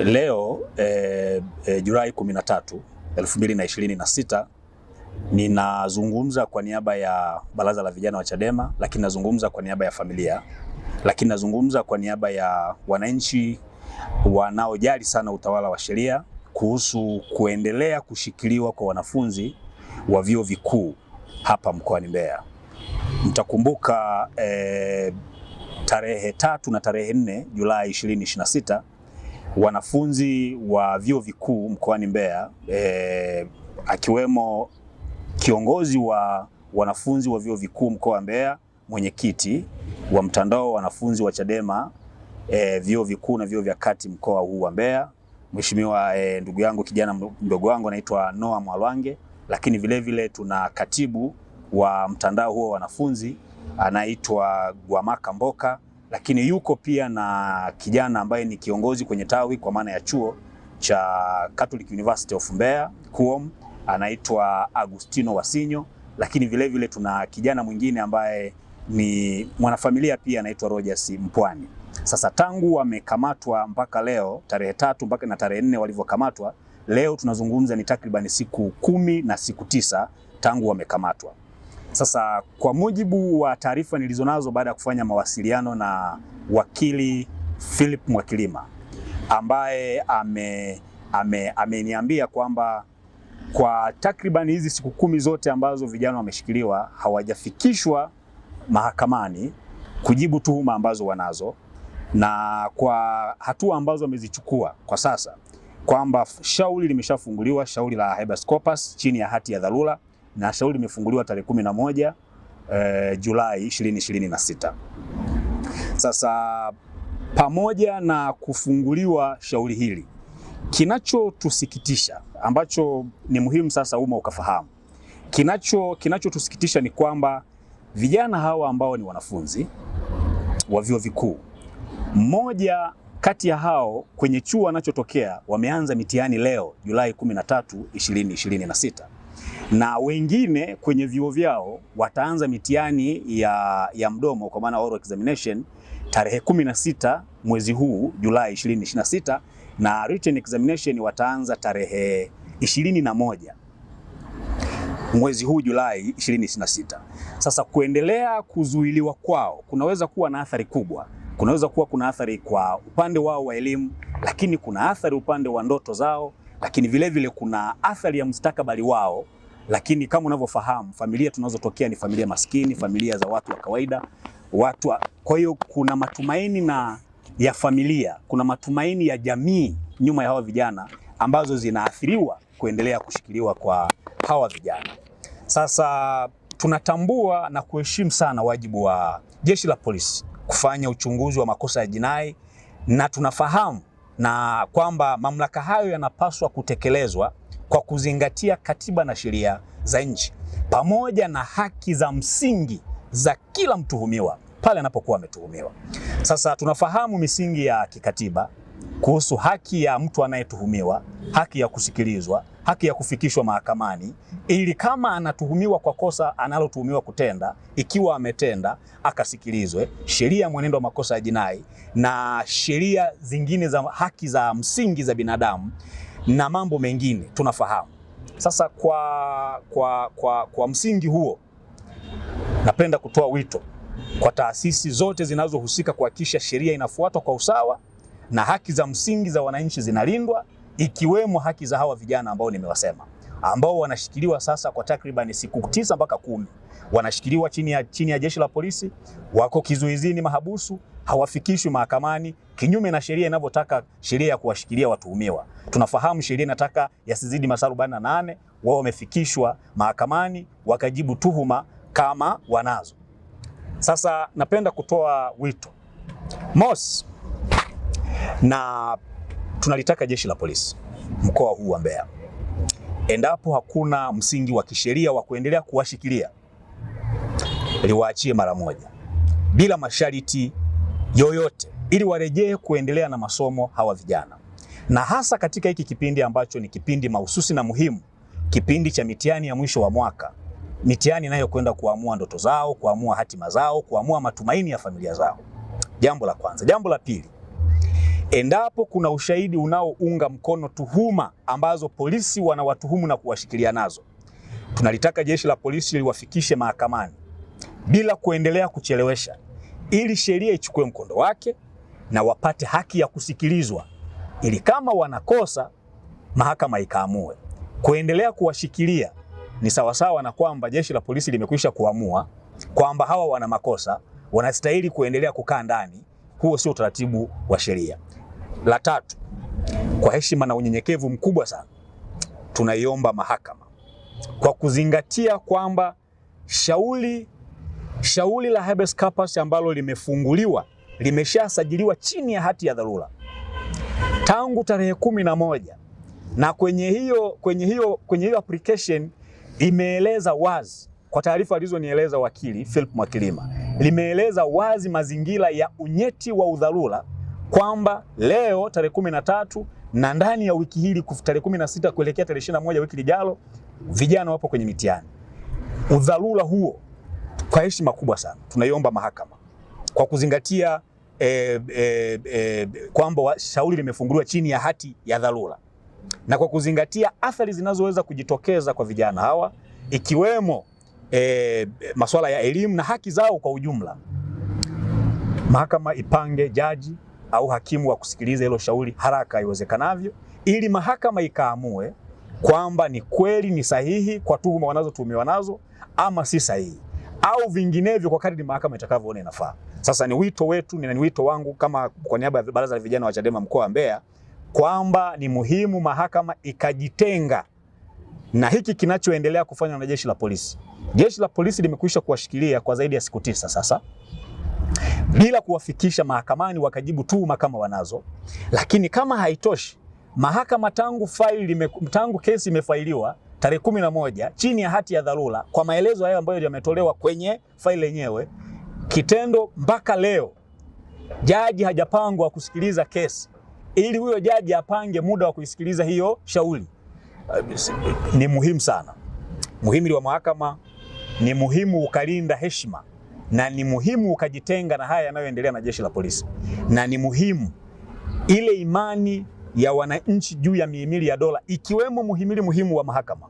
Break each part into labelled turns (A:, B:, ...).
A: Leo Julai 13, 2026 ninazungumza kwa niaba ya Baraza la Vijana wa Chadema, lakini nazungumza kwa niaba ya familia, lakini nazungumza kwa niaba ya wananchi wanaojali sana utawala wa sheria kuhusu kuendelea kushikiliwa kwa wanafunzi wa vyuo vikuu hapa mkoani Mbeya. Mtakumbuka tarehe 3 na tarehe 4 Julai 2026 wanafunzi wa vyuo vikuu mkoani Mbeya akiwemo kiongozi wa wanafunzi wa vyuo vikuu mkoa wa Mbeya, mwenyekiti wa mtandao wa wanafunzi wa Chadema vyuo vikuu na vyuo vya kati mkoa huu wa Mbeya, Mheshimiwa ndugu yangu kijana mdogo wangu anaitwa Noah Mwalwange, lakini vile vile tuna katibu wa mtandao huo wa wanafunzi anaitwa Gwamaka Mboka, lakini yuko pia na kijana ambaye ni kiongozi kwenye tawi kwa maana ya chuo cha Catholic University of Mbeya KUOM anaitwa Agustino Wasinyo, lakini vile vile tuna kijana mwingine ambaye ni mwanafamilia pia anaitwa Rogers Mpwani. Sasa tangu wamekamatwa mpaka leo tarehe 3 mpaka na tarehe 4 walivyokamatwa, leo tunazungumza ni takriban siku 10 na siku 9 tangu wamekamatwa. Sasa kwa mujibu wa taarifa nilizonazo baada ya kufanya mawasiliano na wakili Philip Mwakilima ambaye ameniambia kwamba kwa takriban hizi siku 10 zote ambazo vijana wameshikiliwa hawajafikishwa mahakamani kujibu tuhuma ambazo wanazo, na kwa hatua ambazo wamezichukua kwa sasa kwamba shauri limeshafunguliwa, shauri la habeas corpus chini ya hati ya dharura, na shauri limefunguliwa tarehe 11 Julai 2026. Sasa pamoja na kufunguliwa shauri hili, kinachotusikitisha ambacho ni muhimu sasa umma ukafahamu, kinachotusikitisha ni kwamba vijana hawa ambao ni wanafunzi wa vyuo vikuu, mmoja kati ya hao kwenye chuo anachotokea wameanza mitihani leo Julai 13, 2026. Na wengine kwenye vyuo vyao wataanza mitihani ya mdomo kwa maana oral examination tarehe 16 mwezi huu Julai 2026, na written examination wataanza tarehe 21 mwezi huu Julai 2026. Sasa kuendelea kuzuiliwa kwao kunaweza kuwa na athari kubwa. Kunaweza kuwa kuna athari kwa upande wao wa elimu, lakini kuna athari upande wa ndoto zao, lakini vile vile kuna athari ya mustakabali wao. Lakini kama unavyofahamu, familia tunazotokea ni familia maskini, familia za watu wa kawaida, kwa hiyo kuna matumaini ya familia, kuna matumaini ya jamii nyuma ya hawa vijana ambazo zinaathiriwa kuendelea kushikiliwa kwa hawa vijana. Sasa tunatambua na kuheshimu sana wajibu wa Jeshi la Polisi kufanya uchunguzi wa makosa ya jinai, na tunafahamu na kwamba mamlaka hayo yanapaswa kutekelezwa kwa kuzingatia katiba na sheria za nchi pamoja na haki za msingi za kila mtuhumiwa pale anapokuwa ametuhumiwa. Sasa tunafahamu misingi ya kikatiba kuhusu haki ya mtu anayetuhumiwa, haki ya kusikilizwa, haki ya kufikishwa mahakamani ili kama anatuhumiwa kwa kosa analotuhumiwa kutenda, ikiwa ametenda akasikilizwe, sheria ya mwenendo wa makosa ya jinai na sheria zingine za haki za msingi za binadamu na mambo mengine tunafahamu. Sasa kwa msingi huo, napenda kutoa wito kwa taasisi zote zinazohusika kuhakikisha sheria inafuatwa kwa usawa na haki za msingi za wananchi zinalindwa, ikiwemo haki za hawa vijana ambao nimewasema, ambao wanashikiliwa sasa kwa takriban siku 9 mpaka 10. Wanashikiliwa chini ya Jeshi la Polisi, wako kizuizini mahabusu, hawafikishwi mahakamani kinyume na sheria inavyotaka, sheria ya kuwashikilia watuhumiwa. Tunafahamu sheria inataka yasizidi masaa 48, wao wamefikishwa mahakamani wakajibu tuhuma kama wanazo. Sasa napenda kutoa wito mosi, na tunalitaka Jeshi la Polisi mkoa huu wa Mbeya, endapo hakuna msingi wa kisheria wa kuendelea kuwashikilia, liwaachie mara moja bila masharti yoyote ili warejee kuendelea na masomo hawa vijana, na hasa katika hiki kipindi ambacho ni kipindi mahususi na muhimu, kipindi cha mitihani ya mwisho wa mwaka, mitihani inayokwenda kuamua ndoto zao, kuamua hatima zao, kuamua matumaini ya familia zao. Jambo la kwanza. Jambo la pili, endapo kuna ushahidi unaounga mkono tuhuma ambazo polisi wanawatuhumu na kuwashikilia nazo, tunalitaka jeshi la polisi liwafikishe mahakamani bila kuendelea kuchelewesha, ili sheria ichukue mkondo wake na wapate haki ya kusikilizwa, ili kama wanakosa mahakama ikaamue. Kuendelea kuwashikilia ni sawasawa na kwamba jeshi la polisi limekwisha kuamua kwamba hawa wana makosa, wanastahili kuendelea kukaa ndani. Huo sio utaratibu wa sheria. La tatu, kwa heshima na unyenyekevu mkubwa sana, tunaiomba mahakama, kwa kuzingatia kwamba shauri la habeas corpus ambalo limefunguliwa limeshasajiliwa chini ya hati ya dharura tangu tarehe 11, na kwenye hiyo application imeeleza wazi, kwa taarifa alizonieleza wakili Philip Mwakilima, limeeleza wazi mazingira ya unyeti wa udharura, kwamba leo tarehe 13 na ndani ya wiki hili tarehe 16 kuelekea tarehe 21 wiki lijalo, vijana wapo kwenye mitihani. Udharura huo, kwa heshima kubwa sana, tunaiomba mahakama, kwa kuzingatia kwamba shauri limefunguliwa chini ya hati ya dharura, na kwa kuzingatia athari zinazoweza kujitokeza kwa vijana hawa, ikiwemo masuala ya elimu na haki zao kwa ujumla, mahakama ipange jaji au hakimu wa kusikiliza hilo shauri haraka iwezekanavyo, ili mahakama ikaamue kwamba ni kweli ni sahihi kwa tuhuma wanazotuhumiwa nazo ama si sahihi, au vinginevyo kwa kadri mahakama itakavyoona inafaa. Sasa ni wito wetu, ni wito wangu kama kwa niaba ya Baraza la Vijana wa Chadema mkoa wa Mbeya, kwamba ni muhimu mahakama ikajitenga na hiki kinachoendelea kufanywa na jeshi la polisi. Jeshi la polisi limekwisha kuwashikilia kwa zaidi ya siku 9 sasa, bila kuwafikisha mahakamani wakajibu tuhuma kama wanazo. Lakini kama haitoshi, mahakama tangu kesi imefailiwa tarehe 11 chini ya hati ya dharura, kwa maelezo hayo ambayo yametolewa kwenye faili lenyewe, kitendo mpaka leo jaji hajapangwa kusikiliza kesi, ili huyo jaji apange muda wa kuisikiliza hiyo shauri. Ni muhimu sana. Muhimili wa mahakama ni muhimu ukalinda heshima, na ni muhimu ukajitenga na haya yanayoendelea na jeshi la polisi, na ni muhimu ile imani ya wananchi juu ya mihimili ya dola, ikiwemo muhimili muhimu wa mahakama,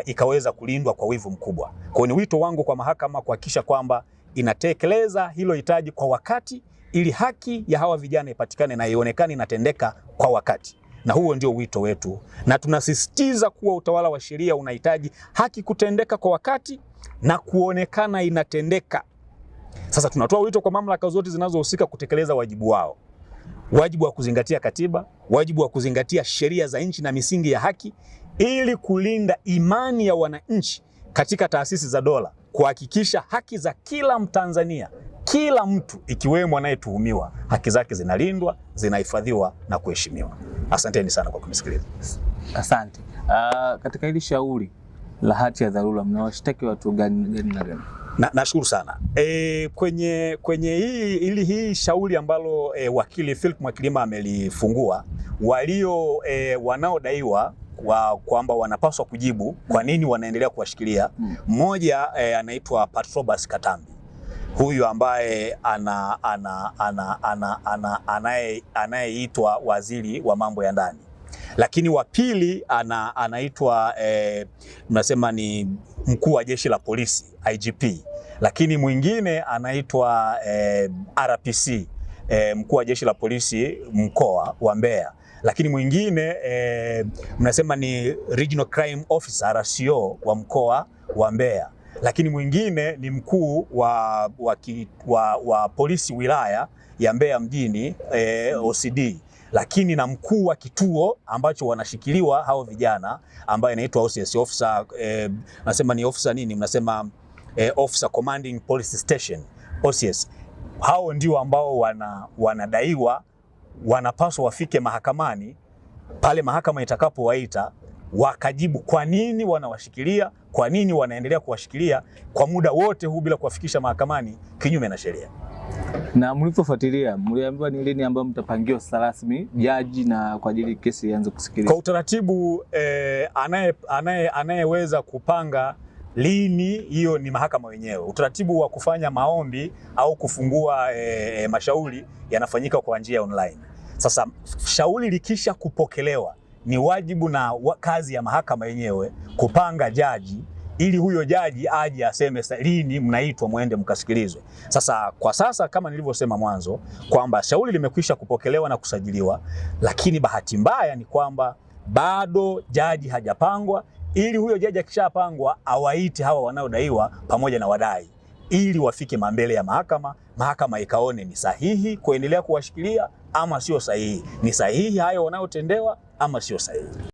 A: ikaweza kulindwa kwa wivu mkubwa. Kwa ni wito wangu kwa mahakama kuhakikisha kwamba inatekeleza hilo hitaji kwa wakati, ili haki ya hawa vijana ipatikane na ionekane inatendeka kwa wakati. Na huo ndio wito wetu, na tunasisitiza kuwa utawala wa sheria unahitaji haki kutendeka kwa wakati na kuonekana inatendeka. Sasa tunatoa wito kwa mamlaka zote zinazohusika kutekeleza wajibu wao, wajibu wa kuzingatia katiba, wajibu wa kuzingatia sheria za nchi na misingi ya haki, ili kulinda imani ya wananchi katika taasisi za dola, kuhakikisha haki za kila Mtanzania, kila mtu ikiwemo anayetuhumiwa, haki zake zinalindwa, zinahifadhiwa na kuheshimiwa. Asanteni sana kwa kunisikiliza. Asante.
B: Katika hili shauri la hati ya dharura mnawashtaki watu gani na gani?
A: Nashukuru sana. Kwenye hii shauri ambalo wakili Philip Mwakilima amelifungua, wanaodaiwa kwamba wanapaswa kujibu kwa nini wanaendelea kuwashikilia. Mmoja anaitwa Patrobas Katambi. Huyu ambaye anayeitwa waziri wa mambo ya ndani. Lakini wa pili anaitwa mnasema ni mkuu wa jeshi la polisi IGP. Lakini mwingine anaitwa RPC, mkuu wa jeshi la polisi mkoa wa Mbeya. Lakini mwingine mnasema ni Regional Crime Officer RCO wa mkoa wa Mbeya. Lakini mwingine ni mkuu wa polisi wilaya ya Mbeya mjini OCD. Lakini na mkuu wa kituo ambacho wanashikiliwa hao vijana ambaye anaitwa OCS officer, nasema ni officer nini, mnasema officer commanding police station OCS. Hao ndio ambao wanadaiwa wanapaswa wafike mahakamani pale mahakama itakapowaita, wakajibu kwa nini wanawashikilia, kwa nini wanaendelea kuwashikilia kwa muda wote huu bila kuwafikisha mahakamani kinyume na sheria.
B: Na mlipofuatilia, mliambiwa ni lini ambapo mtapangiwa sasa rasmi jaji na kwa ajili kesi ianze kusikilizwa?
A: Kwa utaratibu anayeweza kupanga lini hiyo ni mahakama wenyewe. Utaratibu wa kufanya maombi au kufungua mashauri yanafanyika kwa njia online. Sasa shauri likisha kupokelewa, ni wajibu na kazi ya mahakama yenyewe kupanga jaji, ili huyo jaji aje aseme lini mnaitwa muende mkasikilizwe. Sasa kwa sasa kama nilivyosema mwanzo kwamba shauri limekwisha kupokelewa na kusajiliwa, lakini bahati mbaya ni kwamba bado jaji hajapangwa, ili huyo jaji akishapangwa awaite hawa wanaodaiwa pamoja na wadai, ili wafike mbele ya mahakama, mahakama ikaone ni sahihi kuendelea kuwashikilia ama sio sahihi, ni sahihi hayo wanayotendewa ama sio sahihi.